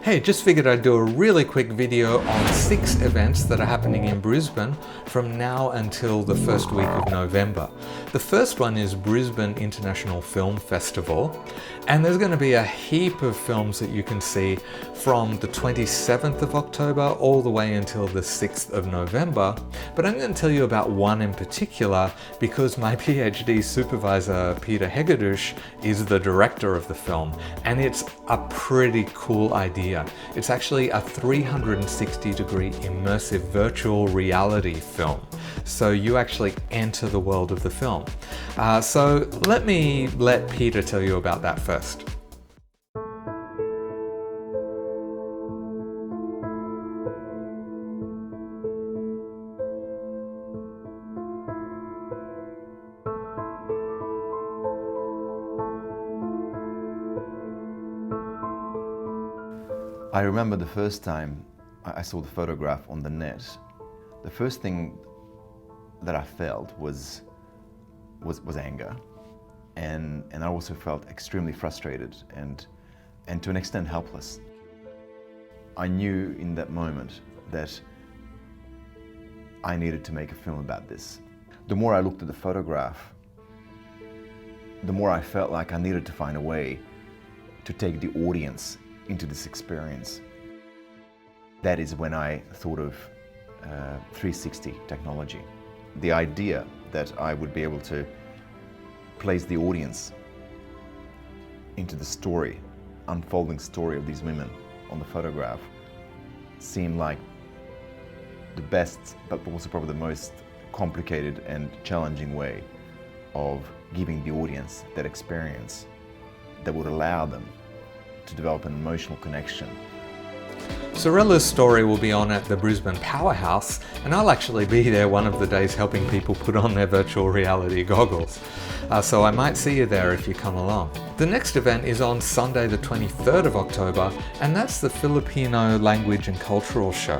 Hey, just figured I'd do a really quick video on 6 events that are happening in Brisbane from now until the first week of November. The first one is Brisbane International Film Festival, and there's going to be a heap of films that you can see from the 27th of October all the way until the 6th of November. But I'm going to tell you about one in particular because my PhD supervisor, Peter Hegedus, is the director of the film, and it's a pretty cool idea. It's actually a 360-degree immersive virtual reality film. So you actually enter the world of the film. So let Peter tell you about that first. I remember the first time I saw the photograph on the net. The first thing that I felt was anger, and I also felt extremely frustrated and to an extent helpless. I knew in that moment that I needed to make a film about this. The more I looked at the photograph, the more I felt like I needed to find a way to take the audience into this experience. That is when I thought of 360 technology. The idea that I would be able to place the audience into the story, unfolding story of these women on the photograph seemed like the best, but also probably the most complicated and challenging way of giving the audience that experience that would allow them to develop an emotional connection. Sorella's story will be on at the Brisbane Powerhouse, and I'll actually be there one of the days helping people put on their virtual reality goggles. So I might see you there if you come along. The next event is on Sunday the 23rd of October, and that's the Filipino Language and Cultural Show.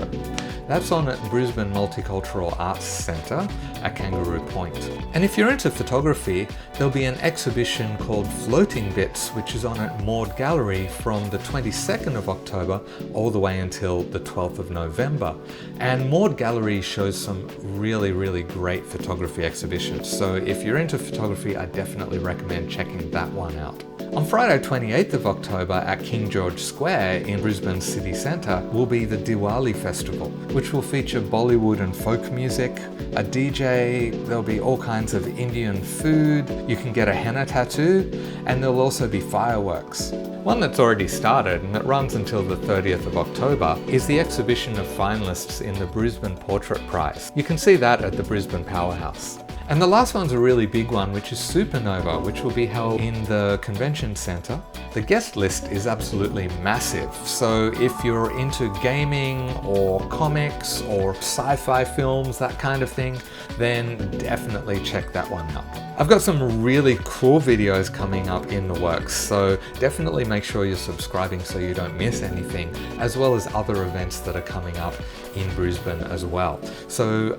That's on at Brisbane Multicultural Arts Centre at Kangaroo Point. And if you're into photography, there'll be an exhibition called Floating Bits, which is on at Maud Gallery from the 22nd of October all the way until the 12th of November. And Maud Gallery shows some really great photography exhibitions. So if you're into photography, I definitely recommend checking that one out. On Friday 28th of October at King George Square in Brisbane City Centre will be the Diwali Festival, which will feature Bollywood and folk music, a DJ, there'll be all kinds of Indian food, you can get a henna tattoo, and there'll also be fireworks. One that's already started and that runs until the 30th of October is the exhibition of finalists in the Brisbane Portrait Prize. You can see that at the Brisbane Powerhouse. And the last one's a really big one, which is Supanova, which will be held in the Convention Centre. The guest list is absolutely massive, so if you're into gaming or comics or sci-fi films, that kind of thing, then definitely check that one out. I've got some really cool videos coming up in the works, so definitely make sure you're subscribing so you don't miss anything, as well as other events that are coming up in Brisbane as well. So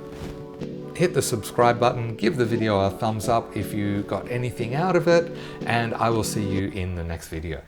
hit the subscribe button, give the video a thumbs up if you got anything out of it, and I will see you in the next video.